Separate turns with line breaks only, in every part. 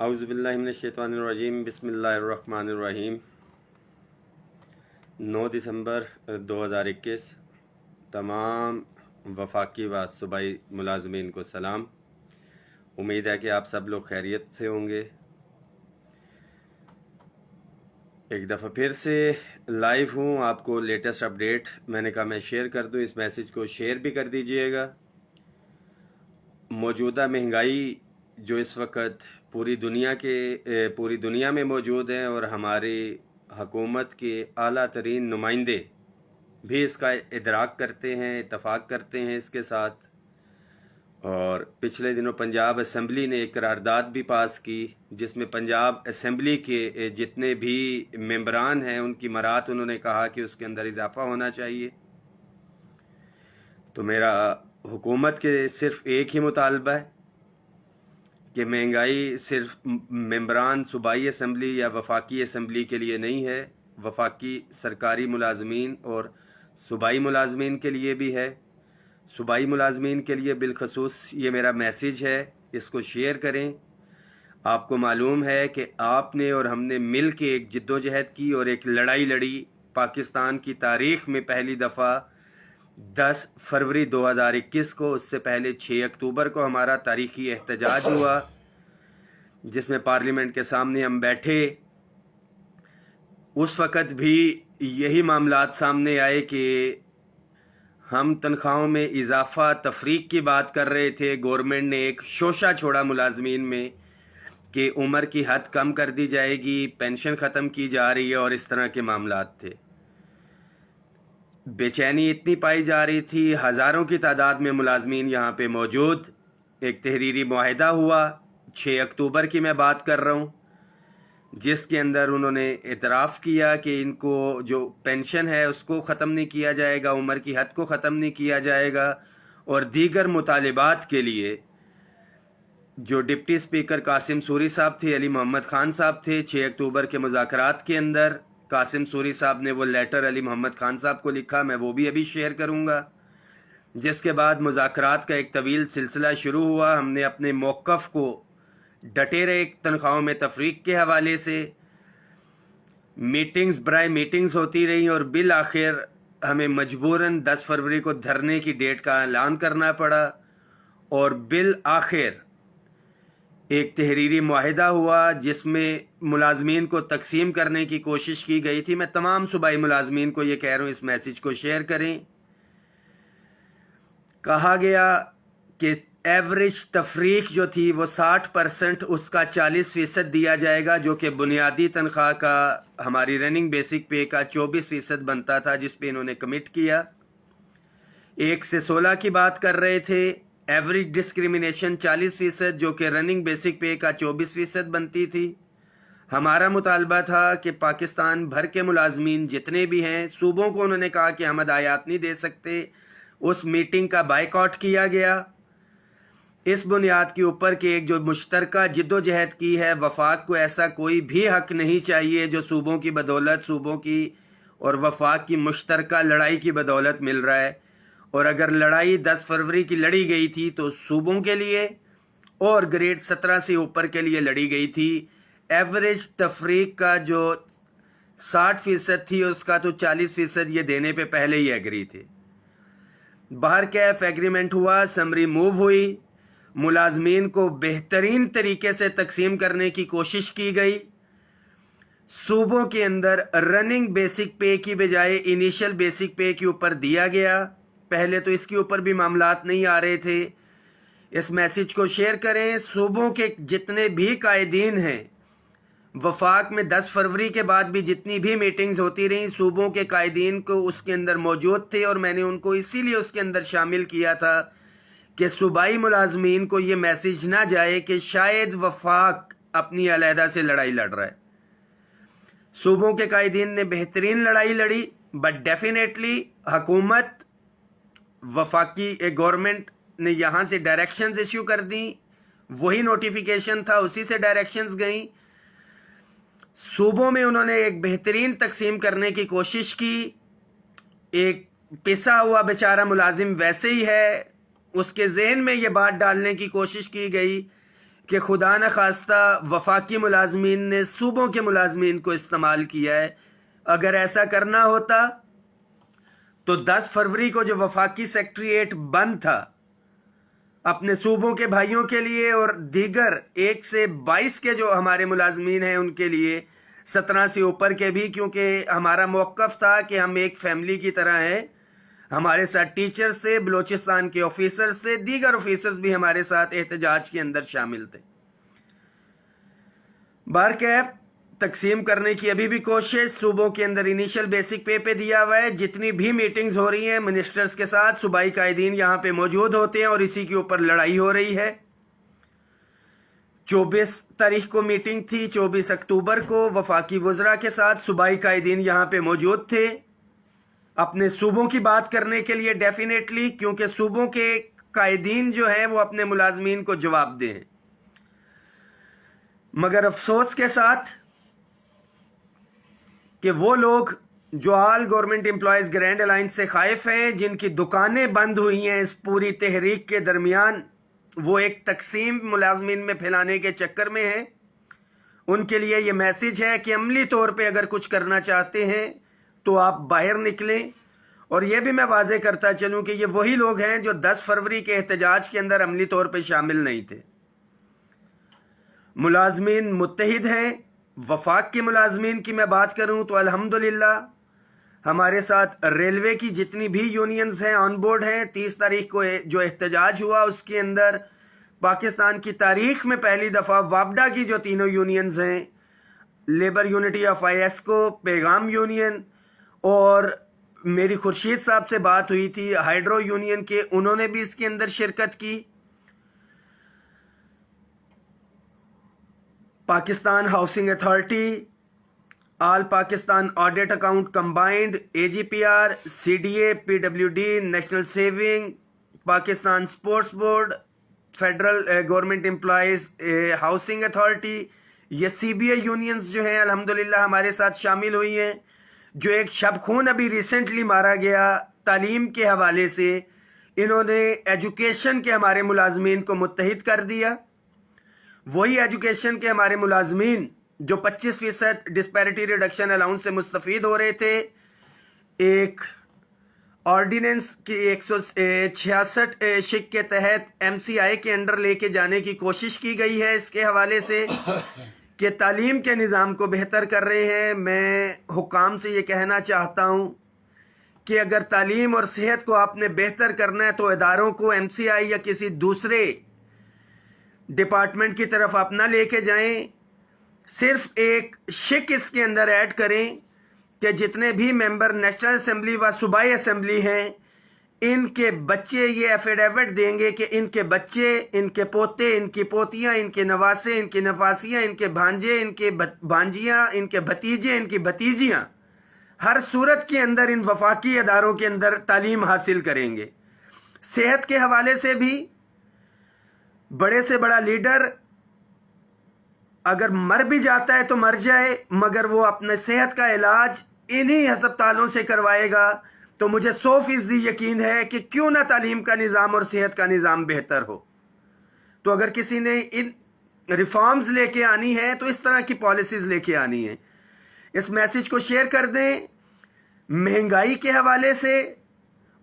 اعوذ باللہ من الشیطان الرجیم، بسم اللہ الرحمن الرحیم۔ 9 دسمبر 2021 تمام وفاقی و صوبائی ملازمین کو سلام۔ امید ہے کہ آپ سب لوگ خیریت سے ہوں گے۔ ایک دفعہ پھر سے لائیو ہوں، آپ کو لیٹسٹ اپڈیٹ میں نے کہا میں شیئر کر دوں، اس میسج کو شیئر بھی کر دیجئے گا۔ موجودہ مہنگائی جو اس وقت پوری دنیا میں موجود ہیں، اور ہماری حکومت کے اعلیٰ ترین نمائندے بھی اس کا ادراک کرتے ہیں، اتفاق کرتے ہیں اس کے ساتھ۔ اور پچھلے دنوں پنجاب اسمبلی نے ایک قرارداد بھی پاس کی، جس میں پنجاب اسمبلی کے جتنے بھی ممبران ہیں ان کی مراعات انہوں نے کہا کہ اس کے اندر اضافہ ہونا چاہیے۔ تو میرا حکومت کے صرف ایک ہی مطالبہ ہے کہ مہنگائی صرف ممبران صوبائی اسمبلی یا وفاقی اسمبلی کے لیے نہیں ہے، وفاقی سرکاری ملازمین اور صوبائی ملازمین کے لیے بھی ہے۔ صوبائی ملازمین کے لیے بالخصوص یہ میرا میسیج ہے، اس کو شیئر کریں۔ آپ کو معلوم ہے کہ آپ نے اور ہم نے مل کے ایک جدوجہد کی اور ایک لڑائی لڑی پاکستان کی تاریخ میں پہلی دفعہ 10 فروری 2021 کو، اس سے پہلے 6 اکتوبر کو ہمارا تاریخی احتجاج ہوا، جس میں پارلیمنٹ کے سامنے ہم بیٹھے۔ اس وقت بھی یہی معاملات سامنے آئے کہ ہم تنخواہوں میں اضافہ تفریق کی بات کر رہے تھے، گورنمنٹ نے ایک شوشہ چھوڑا ملازمین میں کہ عمر کی حد کم کر دی جائے گی، پینشن ختم کی جا رہی ہے، اور اس طرح کے معاملات تھے۔ بے چینی اتنی پائی جا رہی تھی، ہزاروں کی تعداد میں ملازمین یہاں پہ موجود۔ ایک تحریری معاہدہ ہوا، 6 اکتوبر کی میں بات کر رہا ہوں، جس کے اندر انہوں نے اعتراف کیا کہ ان کو جو پینشن ہے اس کو ختم نہیں کیا جائے گا، عمر کی حد کو ختم نہیں کیا جائے گا، اور دیگر مطالبات کے لیے جو ڈپٹی اسپیکر قاسم سوری صاحب تھے، علی محمد خان صاحب تھے، 6 اکتوبر کے مذاکرات کے اندر قاسم سوری صاحب نے وہ لیٹر علی محمد خان صاحب کو لکھا، میں وہ بھی ابھی شیئر کروں گا۔ جس کے بعد مذاکرات کا ایک طویل سلسلہ شروع ہوا، ہم نے اپنے موقف کو ڈٹے رہے تنخواہوں میں تفریق کے حوالے سے، میٹنگز برائے میٹنگز ہوتی رہیں، اور بالآخر ہمیں مجبوراً 10 فروری کو دھرنے کی ڈیٹ کا اعلان کرنا پڑا، اور بالآخر ایک تحریری معاہدہ ہوا جس میں ملازمین کو تقسیم کرنے کی کوشش کی گئی تھی۔ میں تمام صوبائی ملازمین کو یہ کہہ رہا ہوں اس میسیج کو شیئر کریں۔ کہا گیا کہ ایوریج تفریق جو تھی وہ 60%، اس کا 40% دیا جائے گا، جو کہ بنیادی تنخواہ کا، ہماری رننگ بیسک پے کا 24% بنتا تھا، جس پہ انہوں نے کمٹ کیا۔ 1 سے 16 کی بات کر رہے تھے، ایوریج ڈسکریمنیشن 40%، جو کہ رننگ بیسک پے کا 24% بنتی تھی۔ ہمارا مطالبہ تھا کہ پاکستان بھر کے ملازمین جتنے بھی ہیں، صوبوں کو انہوں نے کہا کہ ہم ہدایات نہیں دے سکتے، اس میٹنگ کا بائیکاٹ کیا گیا، اس بنیاد کے اوپر کہ ایک جو مشترکہ جدوجہد کی ہے، وفاق کو ایسا کوئی بھی حق نہیں چاہیے جو صوبوں کی بدولت، صوبوں کی اور وفاق کی مشترکہ لڑائی کی بدولت مل رہا ہے۔ اور اگر لڑائی 10 فروری کی لڑی گئی تھی تو صوبوں کے لیے اور گریڈ 17 سے اوپر کے لیے لڑی گئی تھی۔ ایوریج تفریق کا جو 60% تھی، اس کا تو 40% یہ دینے پہ پہلے ہی ایگری تھے۔ باہر کیف ایگریمنٹ ہوا، سمری موو ہوئی، ملازمین کو بہترین طریقے سے تقسیم کرنے کی کوشش کی گئی۔ صوبوں کے اندر رننگ بیسک پے کی بجائے انیشل بیسک پے کے اوپر دیا گیا۔ پہلے تو اس کے اوپر بھی معاملات نہیں آ رہے تھے۔ اس میسیج کو شیئر کریں۔ صوبوں کے جتنے بھی قائدین ہیں، وفاق میں 10 فروری کے بعد بھی جتنی بھی میٹنگز ہوتی رہیں، صوبوں کے قائدین کو اس کے اندر موجود تھے، اور میں نے ان کو اسی لیے اس کے اندر شامل کیا تھا کہ صوبائی ملازمین کو یہ میسیج نہ جائے کہ شاید وفاق اپنی علیحدہ سے لڑائی لڑ رہا ہے۔ صوبوں کے قائدین نے بہترین لڑائی لڑی، بٹ ڈیفینیٹلی حکومت، وفاقی گورنمنٹ نے یہاں سے ڈائریکشنز ایشو کر دیں، وہی نوٹیفیکیشن تھا، اسی سے ڈائریکشنز گئیں۔ صوبوں میں انہوں نے ایک بہترین تقسیم کرنے کی کوشش کی، ایک پسا ہوا بیچارہ ملازم ویسے ہی ہے، اس کے ذہن میں یہ بات ڈالنے کی کوشش کی گئی کہ خدا نخواستہ وفاقی ملازمین نے صوبوں کے ملازمین کو استعمال کیا ہے. اگر ایسا کرنا ہوتا تو 10 فروری کو جو وفاقی سیکٹریٹ بند تھا اپنے صوبوں کے بھائیوں کے لیے اور دیگر 1 سے 22 کے جو ہمارے ملازمین ہیں ان کے لیے، 17 سے اوپر کے بھی، کیونکہ ہمارا موقف تھا کہ ہم ایک فیملی کی طرح ہیں. ہمارے ساتھ ٹیچر سے، بلوچستان کے آفیسر سے، دیگر آفیسرز بھی ہمارے ساتھ احتجاج کے اندر شامل تھے. بارکیف تقسیم کرنے کی ابھی بھی کوشش صوبوں کے اندر انیشل بیسک پے دیا ہوا ہے. جتنی بھی میٹنگز ہو رہی ہیں منسٹرز کے ساتھ، صوبائی قائدین یہاں پہ موجود ہوتے ہیں اور اسی کے اوپر لڑائی ہو رہی ہے. 24 تاریخ کو میٹنگ تھی، 24 اکتوبر کو وفاقی وزراء کے ساتھ صوبائی قائدین یہاں پہ موجود تھے اپنے صوبوں کی بات کرنے کے لیے ڈیفینیٹلی، کیونکہ صوبوں کے قائدین جو ہیں وہ اپنے ملازمین کو جواب دیں. مگر افسوس کے ساتھ کہ وہ لوگ جو آل گورنمنٹ امپلائیز گرینڈ الائنس سے خائف ہیں، جن کی دکانیں بند ہوئی ہیں اس پوری تحریک کے درمیان، وہ ایک تقسیم ملازمین میں پھیلانے کے چکر میں ہیں. ان کے لیے یہ میسج ہے کہ عملی طور پہ اگر کچھ کرنا چاہتے ہیں تو آپ باہر نکلیں. اور یہ بھی میں واضح کرتا چلوں کہ یہ وہی لوگ ہیں جو 10 فروری کے احتجاج کے اندر عملی طور پہ شامل نہیں تھے. ملازمین متحد ہیں. وفاق کے ملازمین کی میں بات کروں تو الحمدللہ ہمارے ساتھ ریلوے کی جتنی بھی یونینز ہیں آن بورڈ ہیں. 30 تاریخ کو جو احتجاج ہوا اس کے اندر پاکستان کی تاریخ میں پہلی دفعہ وابڈا کی جو تینوں یونینز ہیں، لیبر یونٹی آف ایسکو، پیغام یونین، اور میری خورشید صاحب سے بات ہوئی تھی ہائیڈرو یونین کے، انہوں نے بھی اس کے اندر شرکت کی. Pakistan housing authority, all Pakistan audit account combined, A G P R, C D A, P W D, national saving, Pakistan sports board, federal government employees housing authority, یہ سی بی اے یونینز جو ہیں الحمدللہ ہمارے ساتھ شامل ہوئی ہیں. جو ایک شب خون ابھی ریسنٹلی مارا گیا تعلیم کے حوالے سے، انہوں نے ایجوکیشن کے ہمارے ملازمین کو متحد کر دیا. وہی ایجوکیشن کے ہمارے ملازمین جو 25% ڈسپیرٹی ریڈکشن الاؤنس سے مستفید ہو رہے تھے، ایک آرڈیننس کی 166 شک کے تحت ایم سی آئی کے انڈر لے کے جانے کی کوشش کی گئی ہے اس کے حوالے سے کہ تعلیم کے نظام کو بہتر کر رہے ہیں. میں حکام سے یہ کہنا چاہتا ہوں کہ اگر تعلیم اور صحت کو آپ نے بہتر کرنا ہے تو اداروں کو ایم سی آئی یا کسی دوسرے ڈپارٹمنٹ کی طرف آپ نہ لے کے جائیں. صرف ایک شک اس کے اندر ایڈ کریں کہ جتنے بھی ممبر نیشنل اسمبلی و صوبائی اسمبلی ہیں، ان کے بچے یہ ایفیڈیوٹ دیں گے کہ ان کے بچے، ان کے پوتے، ان کی پوتیاں، ان کے نواسے، ان کی نواسیاں، ان کے بھانجے، ان کے بھانجیاں، ان کے بھتیجے، ان کی بھتیجیاں ہر صورت کے اندر ان وفاقی اداروں کے اندر تعلیم حاصل کریں گے. صحت کے حوالے سے بھی بڑے سے بڑا لیڈر اگر مر بھی جاتا ہے تو مر جائے، مگر وہ اپنے صحت کا علاج انہی ہسپتالوں سے کروائے گا. تو مجھے 100% یقین ہے کہ کیوں نہ تعلیم کا نظام اور صحت کا نظام بہتر ہو. تو اگر کسی نے ان ریفارمز لے کے آنی ہے تو اس طرح کی پالیسیز لے کے آنی ہے. اس میسج کو شیئر کر دیں. مہنگائی کے حوالے سے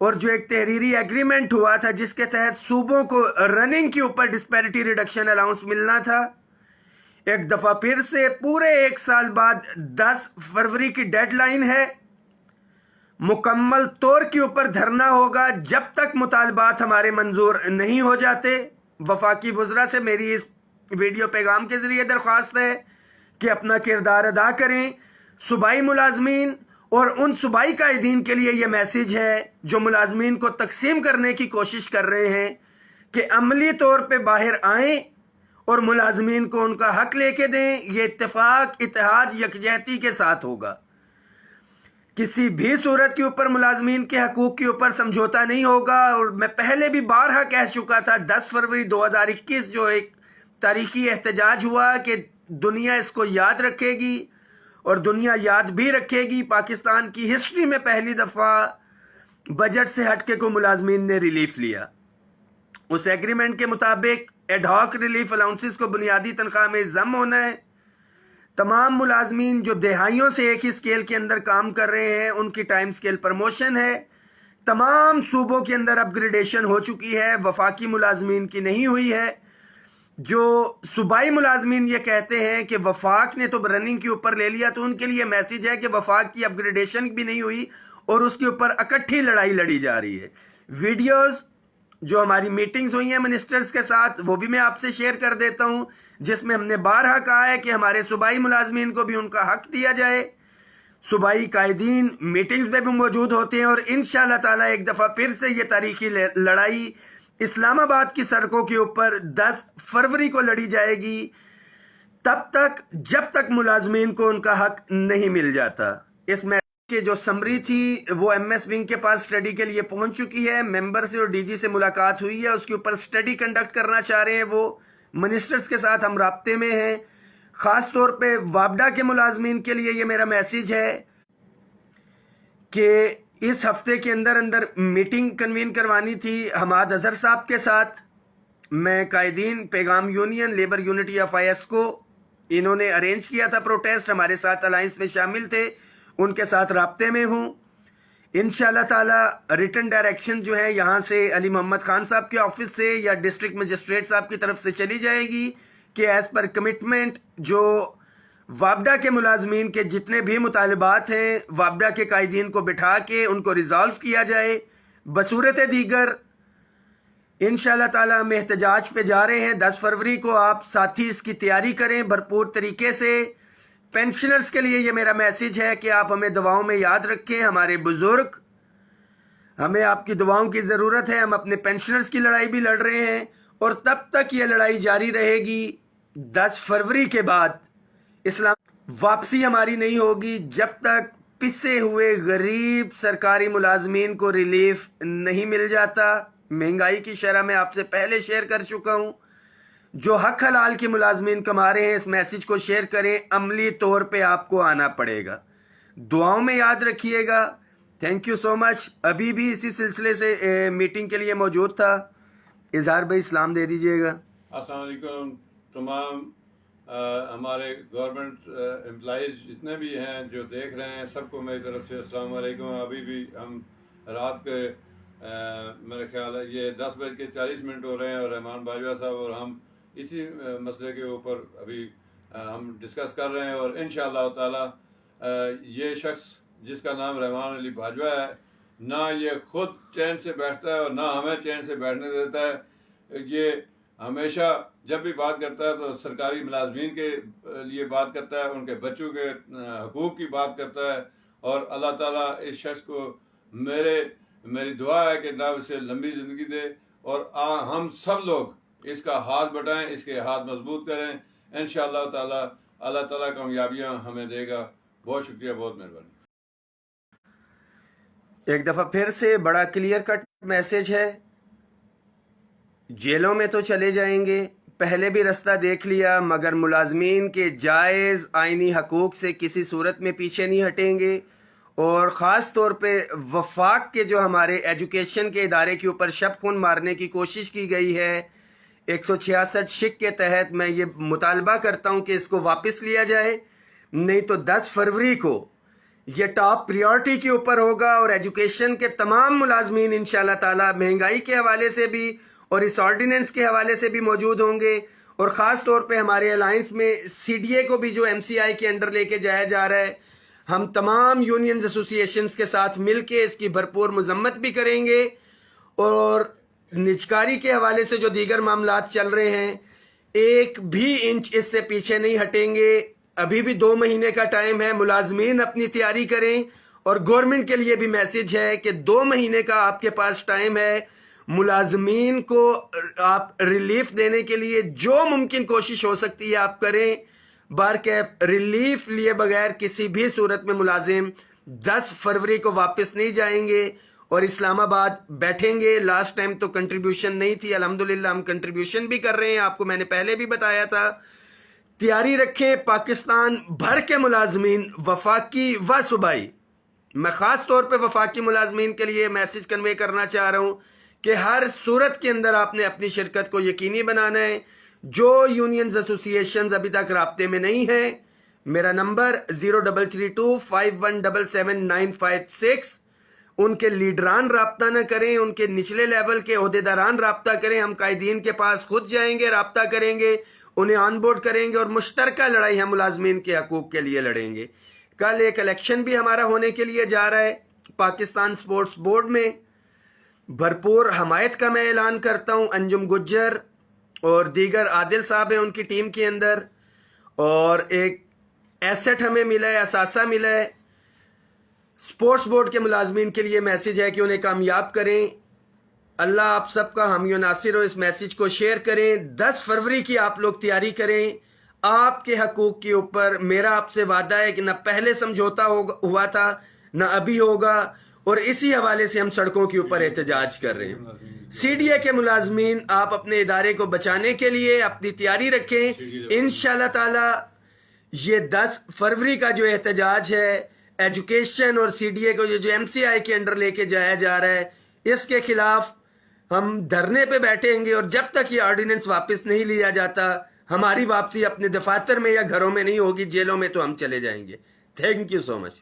اور جو ایک تحریری ایگریمنٹ ہوا تھا جس کے تحت صوبوں کو رننگ کے اوپر ڈسپیرٹی ریڈکشن الاؤنس ملنا تھا، ایک دفعہ پھر سے پورے 1 سال بعد 10 فروری کی ڈیڈ لائن ہے. مکمل طور کے اوپر دھرنا ہوگا جب تک مطالبات ہمارے منظور نہیں ہو جاتے. وفاقی وزراء سے میری اس ویڈیو پیغام کے ذریعے درخواست ہے کہ اپنا کردار ادا کریں. صوبائی ملازمین اور ان صوبائی قائدین کے لیے یہ میسج ہے جو ملازمین کو تقسیم کرنے کی کوشش کر رہے ہیں کہ عملی طور پہ باہر آئیں اور ملازمین کو ان کا حق لے کے دیں. یہ اتفاق، اتحاد، یکجہتی کے ساتھ ہوگا. کسی بھی صورت کے اوپر ملازمین کے حقوق کے اوپر سمجھوتا نہیں ہوگا. اور میں پہلے بھی بارہا کہہ چکا تھا، 10 فروری 2021 جو ایک تاریخی احتجاج ہوا کہ دنیا اس کو یاد رکھے گی اور دنیا یاد بھی رکھے گی. پاکستان کی ہسٹری میں پہلی دفعہ بجٹ سے ہٹ کے کو ملازمین نے ریلیف لیا. اس ایگریمنٹ کے مطابق ایڈ ہاک ریلیف الاؤنسز کو بنیادی تنخواہ میں ضم ہونا ہے۔ تمام ملازمین جو دہائیوں سے ایک ہی اسکیل کے اندر کام کر رہے ہیں ان کی ٹائم اسکیل پرموشن ہے۔ تمام صوبوں کے اندر اپ گریڈیشن ہو چکی ہے، وفاقی ملازمین کی نہیں ہوئی ہے۔ جو صوبائی ملازمین یہ کہتے ہیں کہ وفاق نے تو رننگ کے اوپر لے لیا، تو ان کے لیے میسیج ہے کہ وفاق کی اپ گریڈیشن بھی نہیں ہوئی اور اس کے اوپر اکٹھی لڑائی لڑی جا رہی ہے۔ ویڈیوز جو ہماری میٹنگز ہوئی ہیں منسٹرز کے ساتھ وہ بھی میں آپ سے شیئر کر دیتا ہوں، جس میں ہم نے بارہا کہا ہے کہ ہمارے صوبائی ملازمین کو بھی ان کا حق دیا جائے۔ صوبائی قائدین میٹنگز میں بھی موجود ہوتے ہیں، اور انشاءاللہ تعالی ایک دفعہ پھر سے یہ تاریخی لڑائی اسلام آباد کی سڑکوں کے اوپر 10 فروری کو لڑی جائے گی، تب تک جب تک ملازمین کو ان کا حق نہیں مل جاتا۔ اس میں کہ جو سمری تھی وہ ایم ایس ونگ کے پاس اسٹڈی کے لیے پہنچ چکی ہے، ممبر سے اور ڈی جی سے ملاقات ہوئی ہے، اس کے اوپر اسٹڈی کنڈکٹ کرنا چاہ رہے ہیں وہ منسٹرز کے ساتھ ہم رابطے میں ہیں۔ خاص طور پہ وابڈا کے ملازمین کے لیے یہ میرا میسیج ہے کہ اس ہفتے کے اندر میٹنگ کنوین کروانی تھی حماد اظہر صاحب کے ساتھ۔ میں قائدین پیغام union labour unity of I S کو انہوں نے ارینج کیا تھا پروٹیسٹ، ہمارے ساتھ الائنس میں شامل تھے، ان کے ساتھ رابطے میں ہوں۔ انشاءاللہ تعالی ریٹن ڈائریکشن جو ہے یہاں سے علی محمد خان صاحب کے آفس سے یا ڈسٹرکٹ مجسٹریٹ صاحب کی طرف سے چلی جائے گی کہ ایز پر کمٹمنٹ جو وابڈا کے ملازمین کے جتنے بھی مطالبات ہیں وابڈا کے قائدین کو بٹھا کے ان کو ریزالو کیا جائے۔ بصورت دیگر انشاءاللہ تعالی ہم احتجاج پہ جا رہے ہیں 10 فروری کو، آپ ساتھی اس کی تیاری کریں بھرپور طریقے سے۔ پینشنرز کے لیے یہ میرا میسیج ہے کہ آپ ہمیں دعاؤں میں یاد رکھیں، ہمارے بزرگ، ہمیں آپ کی دعاؤں کی ضرورت ہے۔ ہم اپنے پینشنرز کی لڑائی بھی لڑ رہے ہیں، اور تب تک یہ لڑائی جاری رہے گی۔ 10 فروری کے بعد اسلام واپسی ہماری نہیں ہوگی جب تک پسے ہوئے غریب سرکاری ملازمین کو ریلیف نہیں مل جاتا۔ مہنگائی کی شرح میں آپ سے پہلے شیئر کر چکا ہوں۔ جو حق حلال کی ملازمین کما رہے ہیں اس میسیج کو شیئر کریں، عملی طور پہ آپ کو آنا پڑے گا۔ دعاؤں میں یاد رکھیے گا۔ تھینک یو سو مچ۔ ابھی بھی اسی سلسلے سے میٹنگ کے لیے موجود تھا، اظہار بھائی سلام دے دیجئے گا۔
السلام علیکم تمام ہمارے گورنمنٹ امپلائیز جتنے بھی ہیں جو دیکھ رہے ہیں، سب کو میری طرف سے السلام علیکم۔ ابھی بھی ہم رات کے میرے خیال ہے یہ 10:40 ہو رہے ہیں، اور رحمان باجوہ صاحب اور ہم اسی مسئلے کے اوپر ابھی ہم ڈسکس کر رہے ہیں، اور انشاءاللہ تعالی یہ شخص جس کا نام رحمان علی باجوہ ہے، نہ یہ خود چین سے بیٹھتا ہے اور نہ ہمیں چین سے بیٹھنے دیتا ہے۔ یہ ہمیشہ جب بھی بات کرتا ہے تو سرکاری ملازمین کے لیے بات کرتا ہے، ان کے بچوں کے حقوق کی بات کرتا ہے، اور اللہ تعالیٰ اس شخص کو میری دعا ہے کہ اللہ اسے لمبی زندگی دے، اور ہم سب لوگ اس کا ہاتھ بٹائیں، اس کے ہاتھ مضبوط کریں۔ انشاءاللہ تعالیٰ اللہ تعالیٰ کامیابیاں ہمیں دے گا۔ بہت شکریہ، بہت مہربانی۔
ایک دفعہ پھر سے بڑا کلیئر کٹ میسیج ہے، جیلوں میں تو چلے جائیں گے، پہلے بھی رستہ دیکھ لیا، مگر ملازمین کے جائز آئینی حقوق سے کسی صورت میں پیچھے نہیں ہٹیں گے۔ اور خاص طور پہ وفاق کے جو ہمارے ایجوکیشن کے ادارے کے اوپر شب خون مارنے کی کوشش کی گئی ہے 166 شک کے تحت، میں یہ مطالبہ کرتا ہوں کہ اس کو واپس لیا جائے، نہیں تو 10 فروری کو یہ ٹاپ پریورٹی کے اوپر ہوگا، اور ایجوکیشن کے تمام ملازمین انشاءاللہ تعالی مہنگائی کے حوالے سے بھی اور اس آرڈیننس کے حوالے سے بھی موجود ہوں گے۔ اور خاص طور پہ ہمارے الائنس میں سی ڈی اے کو بھی جو ایم سی آئی کے انڈر لے کے جایا جا رہا ہے، ہم تمام یونینز ایسوسی ایشنز کے ساتھ مل کے اس کی بھرپور مذمت بھی کریں گے، اور نجکاری کے حوالے سے جو دیگر معاملات چل رہے ہیں ایک بھی انچ اس سے پیچھے نہیں ہٹیں گے۔ ابھی بھی 2 مہینے کا ٹائم ہے، ملازمین اپنی تیاری کریں، اور گورنمنٹ کے لیے بھی میسیج ہے کہ 2 مہینے کا آپ کے پاس ٹائم ہے، ملازمین کو آپ ریلیف دینے کے لیے جو ممکن کوشش ہو سکتی ہے آپ کریں۔ بارکیف ریلیف لیے بغیر کسی بھی صورت میں ملازم 10 فروری کو واپس نہیں جائیں گے اور اسلام آباد بیٹھیں گے۔ لاسٹ ٹائم تو کنٹریبیوشن نہیں تھی، الحمدللہ ہم کنٹریبیوشن بھی کر رہے ہیں، آپ کو میں نے پہلے بھی بتایا تھا۔ تیاری رکھیں پاکستان بھر کے ملازمین، وفاقی و صوبائی۔ میں خاص طور پہ وفاقی ملازمین کے لیے میسیج کنوے کرنا چاہ رہا ہوں کہ ہر صورت کے اندر آپ نے اپنی شرکت کو یقینی بنانا ہے. جو یونینز ایسوسیشنز ابھی تک رابطے میں نہیں ہیں، میرا نمبر 033251777956. ان کے لیڈران رابطہ نہ کریں، ان کے نچلے لیول کے عہدیداران رابطہ کریں. ہم قائدین کے پاس خود جائیں گے، رابطہ کریں گے، انہیں آن بورڈ کریں گے اور مشترکہ لڑائی ہم ملازمین کے حقوق کے لیے لڑیں گے. کل ایک الیکشن بھی ہمارا ہونے کے لیے جا رہا ہے پاکستان سپورٹس بورڈ میں. بھرپور حمایت کا میں اعلان کرتا ہوں. انجم گجر اور دیگر عادل صاحب ہیں ان کی ٹیم کے اندر، اور ایک ایسٹ ہمیں ملا ہے، اثاثہ ملا ہے. سپورٹس بورڈ کے ملازمین کے لیے میسج ہے کہ انہیں کامیاب کریں. اللہ آپ سب کا حامی و ناصر ہو. اس میسج کو شیئر کریں. 10 فروری کی آپ لوگ تیاری کریں. آپ کے حقوق کے اوپر میرا آپ سے وعدہ ہے کہ نہ پہلے سمجھوتا ہوا تھا نہ ابھی ہوگا، اور اسی حوالے سے ہم سڑکوں کے اوپر احتجاج کر رہے ہیں. CDA کے ملازمین آپ اپنے ادارے کو بچانے کے لیے اپنی تیاری رکھیں. انشاءاللہ تعالی یہ 10 فروری کا جو احتجاج ہے ایجوکیشن اور CDA کو جو MCI کے انڈر لے کے جایا جا رہا ہے، اس کے خلاف ہم دھرنے پہ بیٹھیں گے. اور جب تک یہ آرڈیننس واپس نہیں لیا جاتا، ہماری واپسی اپنے دفاتر میں یا گھروں میں نہیں ہوگی، جیلوں میں تو ہم چلے جائیں گے. Thank you so much.